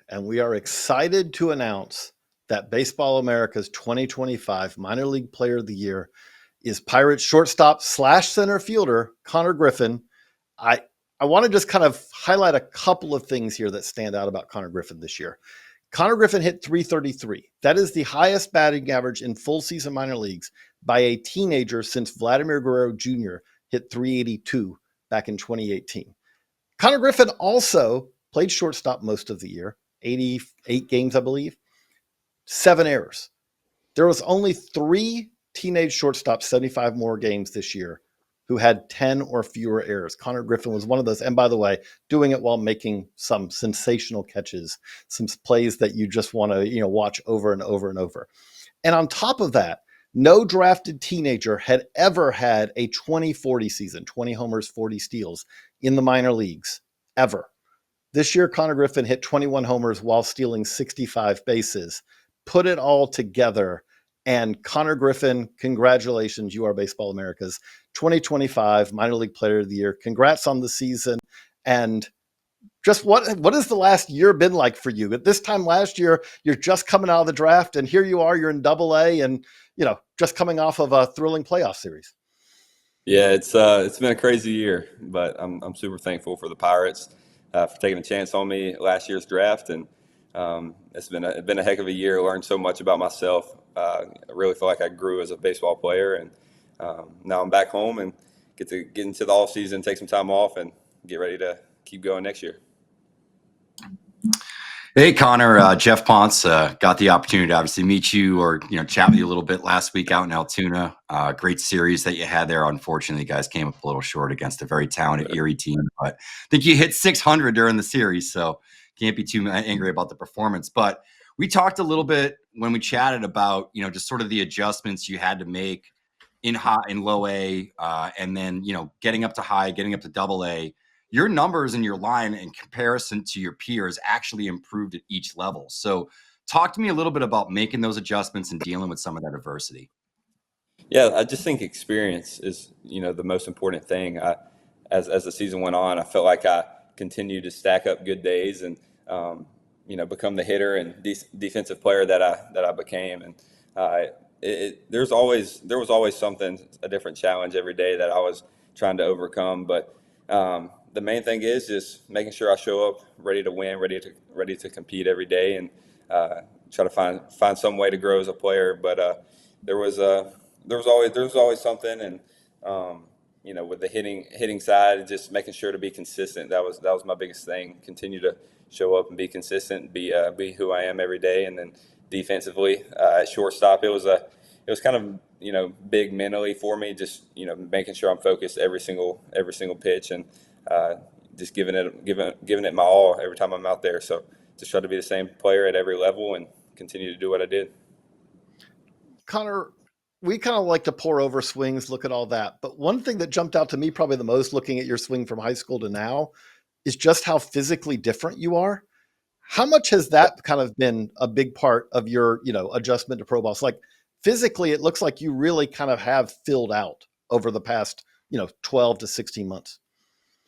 and we are excited to announce that Baseball America's 2025 Minor League Player of the Year is Pirates shortstop / center fielder Konnor Griffin. I want to just kind of highlight a couple of things here that stand out about Konnor Griffin this year. Konnor Griffin hit .333. That is the highest batting average in full season minor leagues by a teenager since Vladimir Guerrero Jr. hit .382 back in 2018. Konnor Griffin also played shortstop most of the year, 88 games, I believe, 7 errors. There was only 3 teenage shortstops, 75 more games this year, who had 10 or fewer errors. Konnor Griffin was one of those. And by the way, doing it while making some sensational catches, some plays that you just want to, watch over and over and over. And on top of that, no drafted teenager had ever had a 20-40 season, 20 homers, 40 steals in the minor leagues, ever. This year, Konnor Griffin hit 21 homers while stealing 65 bases. Put it all together. And Konnor Griffin, congratulations. You are Baseball America's 2025 Minor League Player of the Year. Congrats on the season. And just what has the last year been like for you? At this time last year, you're just coming out of the draft, and here you are, you're in Double-A, and just coming off of a thrilling playoff series. Yeah, it's been a crazy year, but I'm super thankful for the Pirates for taking a chance on me last year's draft, and it's been a heck of a year. I learned so much about myself. I really feel like I grew as a baseball player, and now I'm back home and get into the off season, take some time off, and get ready to keep going next year. Hey, Konnor, Geoff Pontes, got the opportunity to obviously meet you or, chat with you a little bit last week out in Altoona. Great series that you had there. Unfortunately, you guys came up a little short against a very talented Erie team, but I think you hit 600 during the series, so can't be too angry about the performance. But we talked a little bit when we chatted about, just sort of the adjustments you had to make in low A, and then, getting up to high, getting up to Double-A. Your numbers in your line in comparison to your peers actually improved at each level. So talk to me a little bit about making those adjustments and dealing with some of that adversity. Yeah, I just think experience is, the most important thing. As the season went on, I felt like I continued to stack up good days and, become the hitter and defensive player that I became. And there was always something, a different challenge every day that I was trying to overcome. But the main thing is just making sure I show up ready to win, ready to compete every day, and try to find some way to grow as a player. But there was always something, and with the hitting side, just making sure to be consistent. That was my biggest thing. Continue to show up and be consistent, be who I am every day. And then defensively, at shortstop, it was kind of big mentally for me, just making sure I'm focused every single pitch, and just giving it my all every time I'm out there. So just try to be the same player at every level and continue to do what I did. Konnor, we kind of like to pour over swings, look at all that. But one thing that jumped out to me probably the most looking at your swing from high school to now is just how physically different you are. How much has that kind of been a big part of your, adjustment to pro ball? Like physically, it looks like you really kind of have filled out over the past, 12 to 16 months.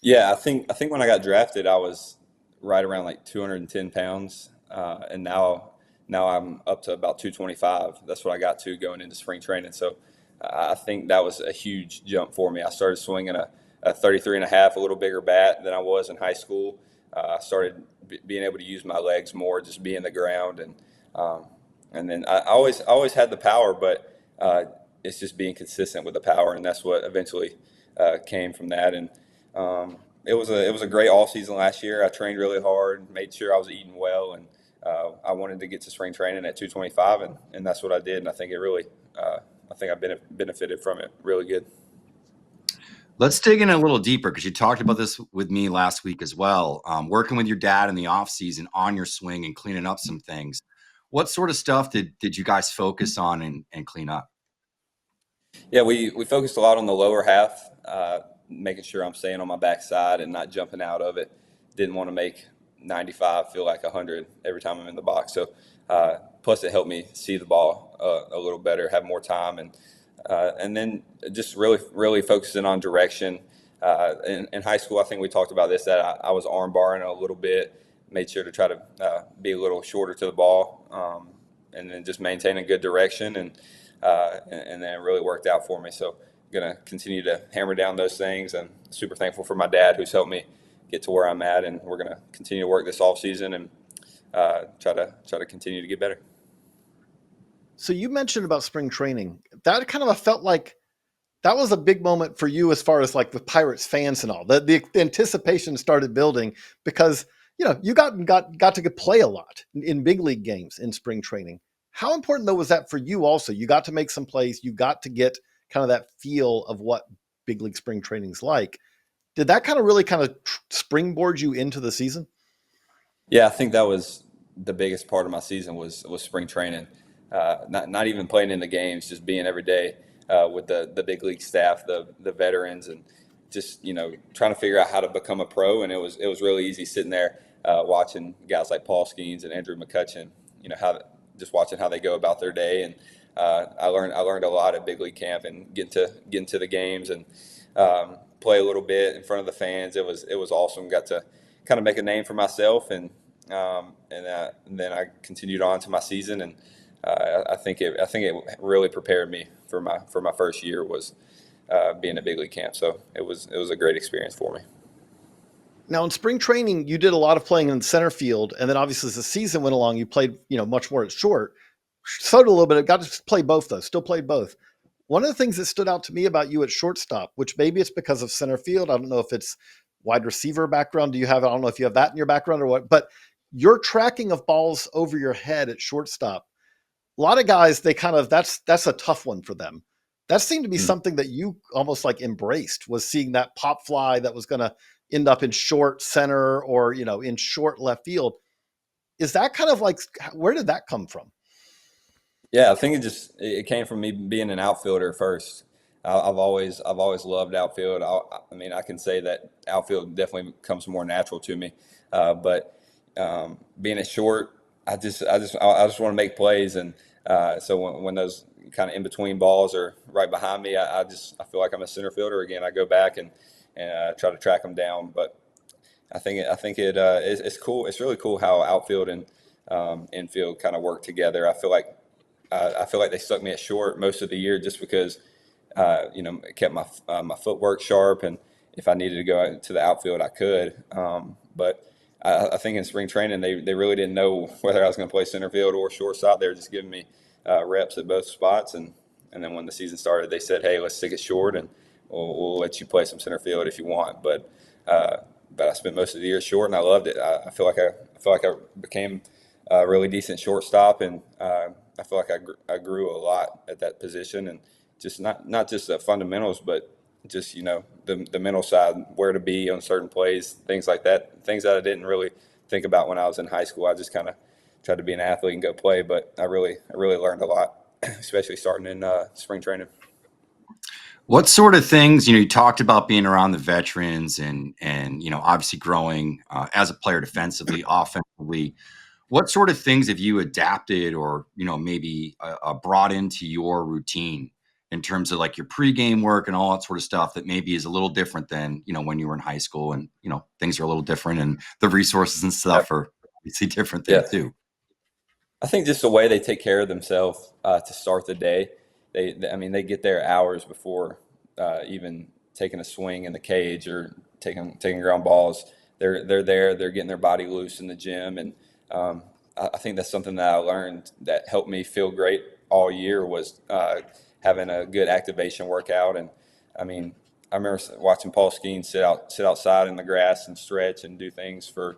Yeah, I think when I got drafted, I was right around like 210 pounds, and now I'm up to about 225. That's what I got to going into spring training. So I think that was a huge jump for me. I started swinging a 33 and a half, a little bigger bat than I was in high school. I started being able to use my legs more, just be in the ground, and then I always had the power, but it's just being consistent with the power, and that's what eventually came from that. And it was a great off season last year. I trained really hard, made sure I was eating well, and I wanted to get to spring training at 225, and that's what I did. And I think I benefited from it really good. Let's dig in a little deeper, because you talked about this with me last week as well. Working with your dad in the off season on your swing and cleaning up some things. What sort of stuff did you guys focus on and clean up? Yeah, we focused a lot on the lower half, making sure I'm staying on my backside and not jumping out of it. Didn't want to make 95 feel like 100 every time I'm in the box. So plus it helped me see the ball a little better, have more time, and then just really focusing on direction. In high school, I think we talked about this, that I was arm barring a little bit, made sure to try to be a little shorter to the ball, and then just maintain a good direction, and then it really worked out for me. So I'm going to continue to hammer down those things. I'm super thankful for my dad, who's helped me get to where I'm at, and we're going to continue to work this off season and try to continue to get better. So you mentioned about spring training. That kind of felt like that was a big moment for you as far as like the Pirates fans and all. The anticipation started building because you got to play a lot in big league games in spring training. How important though was that for you also? You got to make some plays. You got to get kind of that feel of what big league spring training's like. Did that kind of springboard you into the season? Yeah, I think that was the biggest part of my season was spring training. Not even playing in the games, just being every day with the big league staff, the veterans, and just trying to figure out how to become a pro. And it was really easy sitting there watching guys like Paul Skenes and Andrew McCutcheon. Just watching how they go about their day, and I learned a lot at big league camp and getting to the games and play a little bit in front of the fans. It was awesome. Got to kind of make a name for myself, and then I continued on to my season, and I think it really prepared me for my first year was being at big league camp. So it was a great experience for me. Now in spring training, you did a lot of playing in center field, and then obviously as the season went along, you played much more at short. So did a little bit. Got to play both though. Still played both. One of the things that stood out to me about you at shortstop, which maybe it's because of center field. I don't know if it's wide receiver background. Do you have? I don't know if you have that in your background or what. But your tracking of balls over your head at shortstop. A lot of guys, they kind of that's a tough one for them. That seemed to be something that you almost like embraced, was seeing that pop fly that was going to end up in short center or in short left field. Is that kind of like, where did that come from? Yeah, I think it came from me being an outfielder first. I've always loved outfield. I can say that outfield definitely comes more natural to me. But being a short, I just want to make plays, and so when those kind of in between balls are right behind me, I feel like I'm a center fielder again. I go back and try to track them down. But I think it's cool. It's really cool how outfield and infield kind of work together. I feel like they stuck me at short most of the year just because it kept my footwork sharp, and if I needed to go out to the outfield, I could. But I think in spring training they really didn't know whether I was going to play center field or shortstop. They were just giving me reps at both spots, and then when the season started, they said, "Hey, let's stick it short, and we'll let you play some center field if you want." But I spent most of the year short, and I loved it. I feel like I became a really decent shortstop, and I feel like I grew a lot at that position, and just not just the fundamentals, but just the mental side, where to be on certain plays, things like that, things that I didn't really think about when I was in high school. I just kind of tried to be an athlete and go play, but I really learned a lot, especially starting in spring training. What sort of things, you talked about being around the veterans and obviously growing as a player defensively, offensively. What sort of things have you adapted or, maybe brought into your routine in terms of like your pregame work and all that sort of stuff that maybe is a little different than, when you were in high school, and, things are a little different and the resources and stuff are obviously different there too. I think just the way they take care of themselves to start the day. They get there hours before even taking a swing in the cage or taking ground balls. They're there. They're getting their body loose in the gym, and I think that's something that I learned that helped me feel great all year was having a good activation workout. And I remember watching Paul Skenes sit outside in the grass and stretch and do things for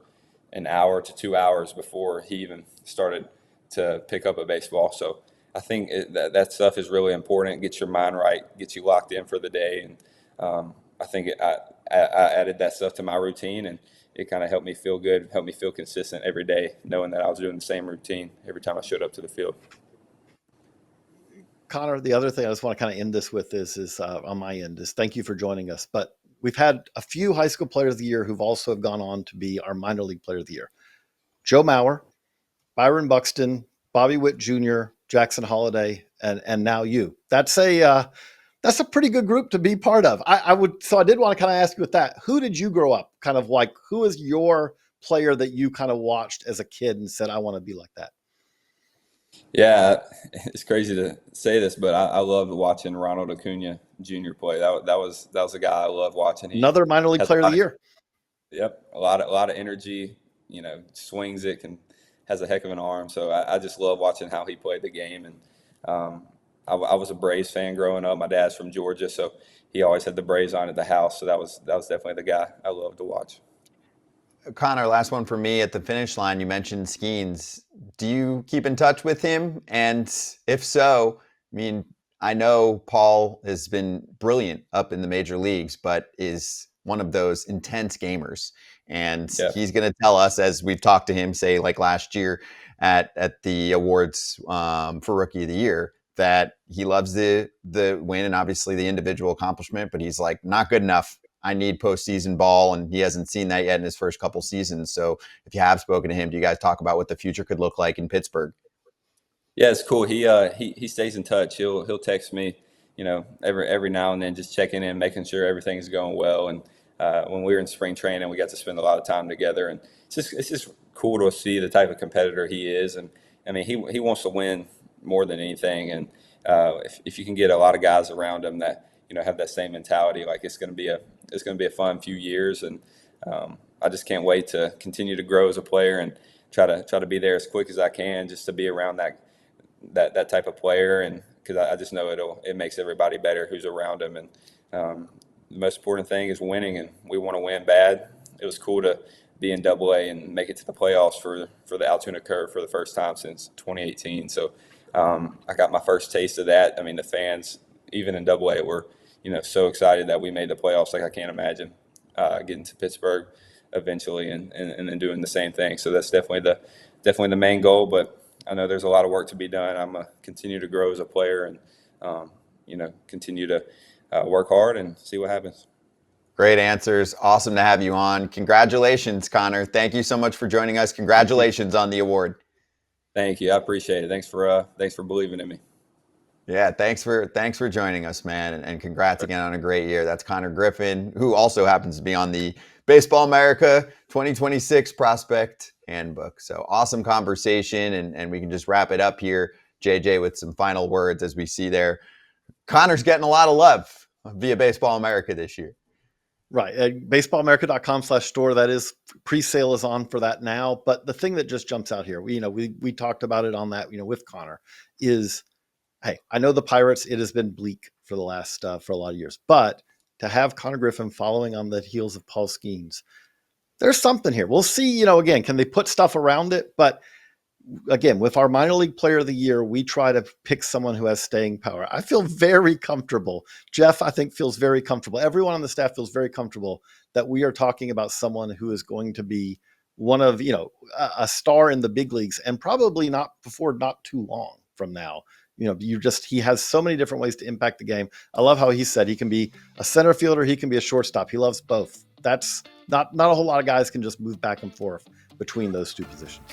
an hour to 2 hours before he even started to pick up a baseball. So I think that stuff is really important. It gets your mind right, gets you locked in for the day. And I think I added that stuff to my routine, and it kind of helped me feel good, helped me feel consistent every day, knowing that I was doing the same routine every time I showed up to the field. Konnor, the other thing I just want to kind of end this with is on my end is thank you for joining us. But we've had a few high school players of the year who've also gone on to be our minor league player of the year. Joe Mauer, Byron Buxton, Bobby Witt Jr., Jackson Holiday, and now you. That's a pretty good group to be part of. I did want to kind of ask you with that. Who did you grow up kind of like? Who is your player that you kind of watched as a kid and said, I want to be like that? Yeah, it's crazy to say this, but I loved watching Ronald Acuna Jr. play. That was a guy I loved watching. He Another minor league has player a of lot the of, year. yep, a lot of energy. Swings it, has a heck of an arm. So I just love watching how he played the game. And I was a Braves fan growing up. My dad's from Georgia, so he always had the Braves on at the house. So that was definitely the guy I loved to watch. Konnor, last one for me at the finish line. You mentioned Skenes. Do you keep in touch with him? And if so, I mean, I know Paul has been brilliant up in the major leagues, but is one of those intense gamers. And Yeah. he's going to tell us, as we've talked to him, say like last year at the awards for Rookie of the Year, that he loves the win and obviously the individual accomplishment, but he's like, not good enough. I need postseason ball, and he hasn't seen that yet in his first couple seasons. So if you have spoken to him, do you guys talk about what the future could look like in Pittsburgh? Yeah, it's cool. He stays in touch. He'll text me, every now and then, just checking in, making sure everything's going well. And when we were in spring training, we got to spend a lot of time together, and it's just cool to see the type of competitor he is. And I mean, he wants to win more than anything. And if you can get a lot of guys around him that have that same mentality, like it's going to be a fun few years. And I just can't wait to continue to grow as a player and try to be there as quick as I can, just to be around that type of player. And because I just know it makes everybody better who's around him. And the most important thing is winning, and we want to win bad. It was cool to be in AA and make it to the playoffs for the Altoona Curve for the first time since 2018. So I got my first taste of that. I mean, the fans, even in AA, were so excited that we made the playoffs. Like, I can't imagine getting to Pittsburgh eventually and then doing the same thing. So that's definitely the main goal. But I know there's a lot of work to be done. I'm gonna continue to grow as a player and continue to work hard and see what happens. Great answers. Awesome to have you on. Congratulations, Konnor. Thank you so much for joining us. Congratulations on the award. Thank you. I appreciate it. Thanks for believing in me. Yeah, thanks for joining us, man, and congrats again on a great year. That's Konnor Griffin, who also happens to be on the Baseball America 2026 Prospect Handbook. So awesome conversation, and we can just wrap it up here, JJ, with some final words as we see there. Connor's getting a lot of love via Baseball America this year. Right. baseballamerica.com/store. That is, pre-sale is on for that now. But the thing that just jumps out here, we talked about it on that, with Konnor, is, hey, I know the Pirates, it has been bleak for the last, for a lot of years, but to have Konnor Griffin following on the heels of Paul Skenes, there's something here. We'll see, again, can they put stuff around it? But again, with our minor league player of the year, we try to pick someone who has staying power. I feel very comfortable. Geoff, I think, feels very comfortable. Everyone on the staff feels very comfortable that we are talking about someone who is going to be one of, a star in the big leagues, and probably not too long from now. He has so many different ways to impact the game. I love how he said he can be a center fielder, he can be a shortstop. He loves both. That's not a whole lot of guys can just move back and forth between those two positions.